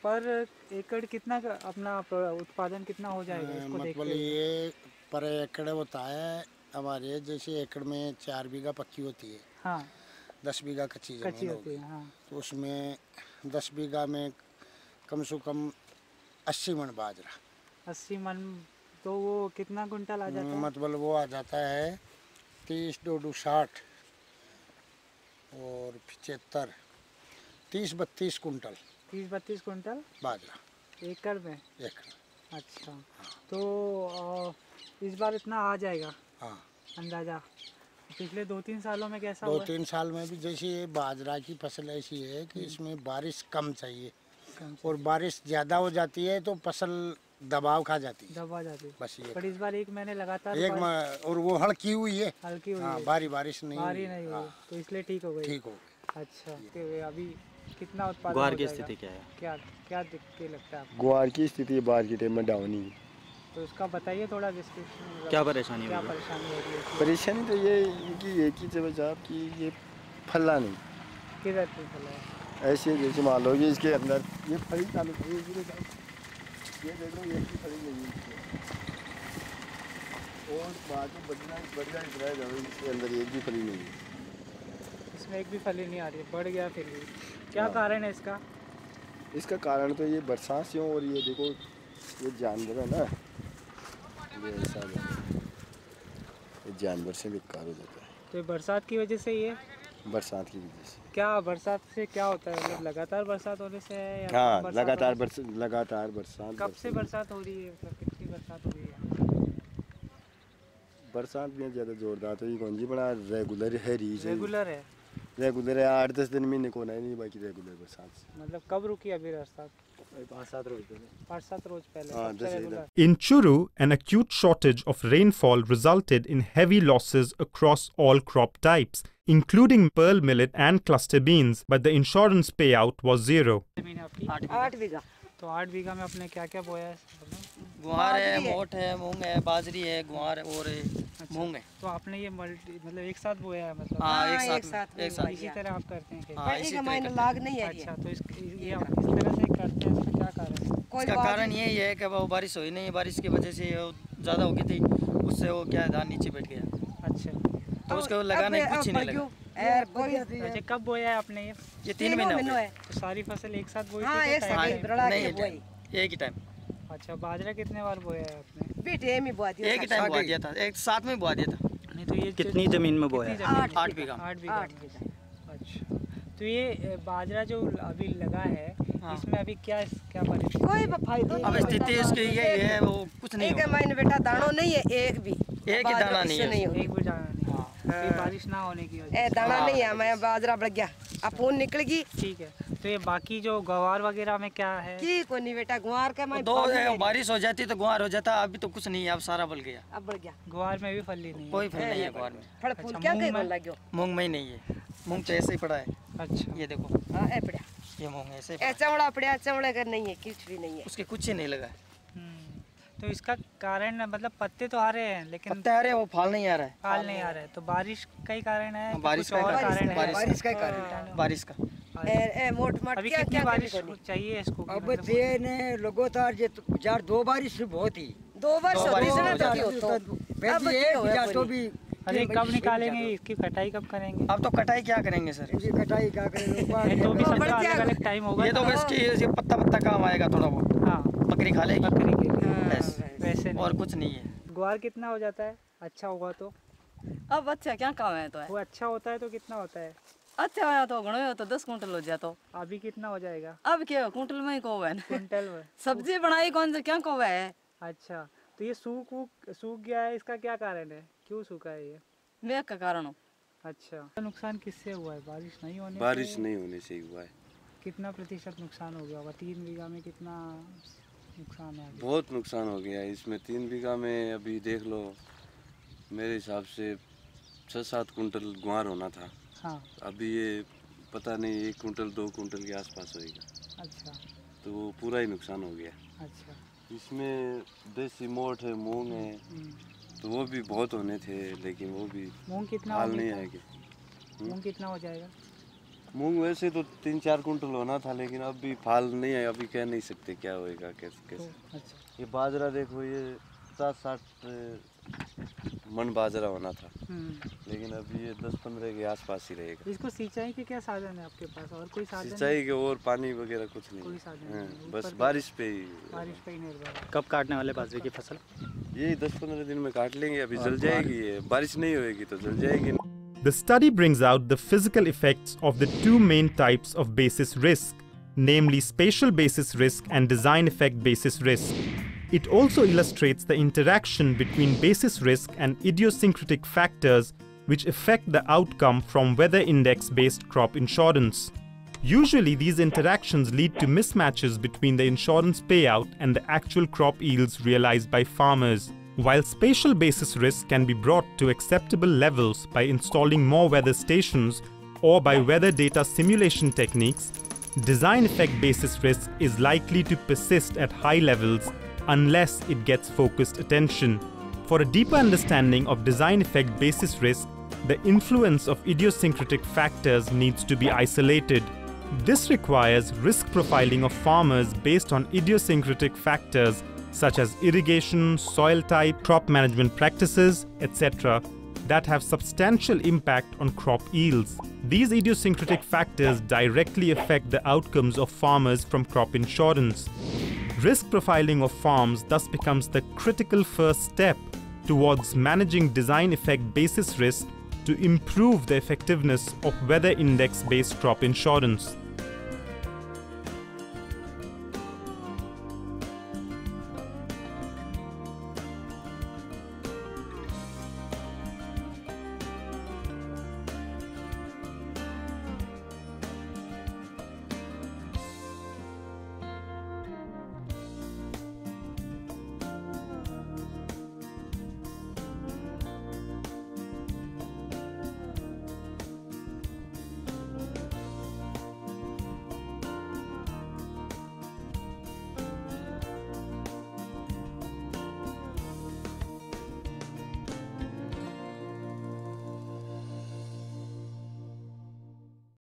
पर एकड़ कितना अपना उत्पादन कितना हो जाएगा इसको देखते मतलब हुए? ये पर एकड़ होता है हमारे, जैसे एकड़ में 4 बीघा पक्की होती है, हाँ 10 बीघा कच्ची कच्ची ज़मीन होती होगी। है हाँ। तो उसमें 10 बीघा में कम से कम 80 मन बाजरा। 80 मन, तो वो कितना कुंटल आ जाता है? मतलब वो आ जाता है 30 2 60 और 75 30 32 कुंटल 30-32 कुंटल बाजरा एकड़ में। एकड़। अच्छा, तो इस बार इतना आ जाएगा हाँ, अंदाजा? पिछले 2-3 सालों में कैसा हुआ? 2-3 साल में भी जैसे ये बाजरा की फसल ऐसी है कि इसमें बारिश कम चाहिए, कम से और बारिश ज़्यादा हो जाती है तो फसल दबाव खा जाती है। दबा जाती है। बस ये पर इस बार एक महीने लगातार और वो हल्की हुई है। हल्की हुई हाँ, है, भारी बारिश नहीं हुई भारी है। नहीं हुई, हाँ, तो इसलिए ठीक हो गई। ठीक हो गई। अच्छा, कि अभी कितना उत्पादन ग्वार हो की जाएगा? स्थिति क्या है? क्या क्या दिख के लगता है आपको? ग्वार की स्थिति बाढ़ के टाइम में डाउन ही है। तो उसका बताइए थोड़ा डिस्क्रिप्शन। क्या परेशानी क्या हो रही है? परेशानी हो रही है इसमें? परेशानी तो ये इनकी एक ही जगह साहब कि ये फला नहीं किधर पे फैला है? ऐसे, जैसे मान लो कि इसके अंदर ये फली चालू है, ये देख लो, ये की फली नहीं है और बाद में बढ़िया इतना है, इसके अंदर एक भी फली नहीं है। इसमें एक भी फली नहीं आ रही है, बढ़ गया फिर भी। क्या हाँ। कारण है इसका? इसका कारण तो ये बरसात से हो, और ये देखो ये जानवर है ना, ये ऐसा है, ये जानवर से बेकार हो जाता है तो ये बरसात की वजह से ही है? बरसात की वजह से। क्या बरसात से क्या होता है, मतलब लगातार बरसात होने से है या कम हाँ, बरसात लगातार होने से? लगातार बरसात। कब से बरसात हो रही है, मतलब कितनी बरसात हो रही है? बरसात में ज़्यादा जोरदार तो ये कौन जी बड़ा रेगुलर है, रेगुलर है, रेगुलर है, 8-10 दिन महीने को नहीं, बाकी रेगुलर बरसात से। मतलब कब रुकी अभी बरसात? 5-7 रोज पहले। 5-7 रोज पहले हाँ, सबसे जैसे regular. In Churu, an acute shortage of rainfall resulted in heavy losses across all crop types, including pearl millet and cluster beans, but the insurance payout was zero. जमीन है आपकी? 8 बीघा। तो 8 बीघा में आपने क्या क्या बोया है? गुआर है, मोठ है, मूंग है, बाजरी है, गुआर और मूंग है। तो आपने ये मतलब एक साथ बोया है, मतलब हाँ, हाँ, एक साथ में एक साथ। इसी तरह आप करते हैं खेती? हाँ, इसी इसी का तरह महीना करते लाग नहीं है अच्छा, तो ये आप इस तरह से करते हैं, इसका क्या कारण है? कोई इसका बात कारण नहीं। यही है कि वो बारिश हुई नहीं, बारिश की वजह से वो ज़्यादा हो गई थी, उससे वो क्या धान नीचे बैठ गया, अच्छा, तो उसको लगाने कुछ ही नहीं लगा। अच्छा, कब बोया है आपने ये 3 महीने हो गए। तो सारी फसल एक साथ बोई हाँ, थी एक क्या साथ time ही time? बड़ा नहीं, के एक बोई। एक ही टाइम, अच्छा, बाजरा कितने बार बोया है आपने? बेटे में बुआ दिया। एक ही टाइम बुआ दिया था, एक साथ में बुआ दिया था। नहीं तो ये कितनी जमीन में बोया? कितनी जमीन? 8 बीघा। 8 बीघा में। अच्छा, तो ये बाजरा जो अभी लगा है, हाँ। इसमें अभी क्या क्या परिस्थिति कोई है? फायदा अब स्थिति इसकी ये है, वो कुछ नहीं एक होगा। महीने बेटा दानो नहीं है, एक भी। एक ही दाना नहीं है। एक भी जाना नहीं, ये बारिश ना होने की वजह ए से। दाना नहीं है, मैं बाजरा बढ़ गया, अपून निकल गई ठीक है, तो ये बाकी जो गवार वगैरह में क्या है? की को नहीं बेटा, गुआर का मैं दो बारिश हो जाती तो गुआर हो जाता, अभी तो कुछ नहीं है, अब सारा बल गया, अब बढ़ गया। ग्वार में भी फली नहीं है? कोई फल नहीं है गुआर में। फल अच्छा, फूल क्या मूंग कहीं में? लग गयो। मूंग में ही नहीं है, मूंग तो ऐसे ही पड़ा है, अच्छा, ये देखो, हां ए पड़ा, ये मूंग ऐसे ही ए पड़ा है। चमड़ा पड़ा, चमड़े का नहीं है, कुछ भी नहीं है। उसके कुछ ही नहीं लगा है। तो इसका कारण मतलब पत्ते तो आ रहे हैं लेकिन पत्ते आ रहे हैं, वो फल नहीं आ रहा है, फल नहीं आ रहे, तो बारिश का ही कारण है? बारिश कुछ का और कारण है? है, बारिश का कारण। बारिश का। ए मोट मट अभी क्या कितनी क्या बारिश चाहिए इसको? अब मतलब देने लगातार जे जार 2 बारिश बहुत ही 2 वर्ष दो बारिश तीसरा हो जाती तो है। तो पहले ये गुजार तो भी अरे कब निकालेंगे इसकी कटाई, कब करेंगे? अब तो कटाई क्या करेंगे सर? इनकी कटाई क्या करें ये तो भी सबका अलग अलग टाइम होगा ये तो ना? बस की ये पत्ता पत्ता काम आएगा थोड़ा बहुत, हाँ, बकरी खा लेगी बकरी के लिए, बस, वैसे नहीं। और कुछ नहीं है। ग्वार कितना हो जाता है अच्छा होगा तो? अब अच्छा क्या काम है तो है, वो अच्छा होता है तो कितना होता है? अच्छा है तो घणो हो तो 10 कुंटल हो जाए तो। अभी कितना हो जाएगा अब क्या कुंटल में ही को है क्विंटल में? सब्जी बनाई कौन से क्या को है। अच्छा, तो ये सूख गया है, इसका क्या कारण है, क्यों सूखा है ये? मेघ का कारण हो। अच्छा, नुकसान किससे हुआ है? बारिश नहीं होने बारिश से? नहीं होने से ही हुआ है। कितना प्रतिशत नुकसान हो गया होगा? 3 बीघा में कितना नुकसान है अभी? बहुत नुकसान हो गया है इसमें। 3 बीघा में अभी देख लो, मेरे हिसाब से 6-7 कुंटल गुआर होना था। हाँ, अभी ये पता नहीं 1 कुंटल 2 कुंटल के आसपास होएगा, अच्छा तो वो पूरा ही नुकसान हो गया। अच्छा। इसमें देसी मोठ है, मूंग है, तो वो भी बहुत होने थे, लेकिन वो भी मूंग कितना हाल हो नहीं गया? आएगी। मूंग कितना हो जाएगा? मूंग वैसे तो 3-4 कुंटल होना था, लेकिन अभी फाल नहीं है, अभी कह नहीं सकते क्या होएगा कैसे। अच्छा। ये बाजरा देखो, ये 50-60 मन बाजरा होना था, लेकिन अभी ये 10-15 के आसपास ही रहेगा। इसको सिंचाई के क्या साधन है आपके पास, और कोई साधन? सिंचाई के और पानी वगैरह कुछ नहीं, कोई साधन नहीं, बस बारिश पे ही। बारिश पे ही निर्भर है। कब काटने वाले बाजरे की फसल? यही 10-15 दिन में काट लेंगे, अभी जल जाएगी ये, बारिश नहीं होएगी तो जल जाएगी। The study brings out the physical effects of the two main types of basis risk, namely spatial basis risk and design effect basis risk. It also illustrates the interaction between basis risk and idiosyncratic factors which affect the outcome from weather index-based crop insurance. Usually, these interactions lead to mismatches between the insurance payout and the actual crop yields realized by farmers. While spatial basis risk can be brought to acceptable levels by installing more weather stations or by weather data simulation techniques, design effect basis risk is likely to persist at high levels unless it gets focused attention. For a deeper understanding of design effect basis risk, the influence of idiosyncratic factors needs to be isolated. This requires risk profiling of farmers based on idiosyncratic factors such as irrigation, soil type, crop management practices, etc., that have substantial impact on crop yields. These idiosyncratic factors directly affect the outcomes of farmers from crop insurance. Risk profiling of farms thus becomes the critical first step towards managing design effect basis risk to improve the effectiveness of weather index-based crop insurance.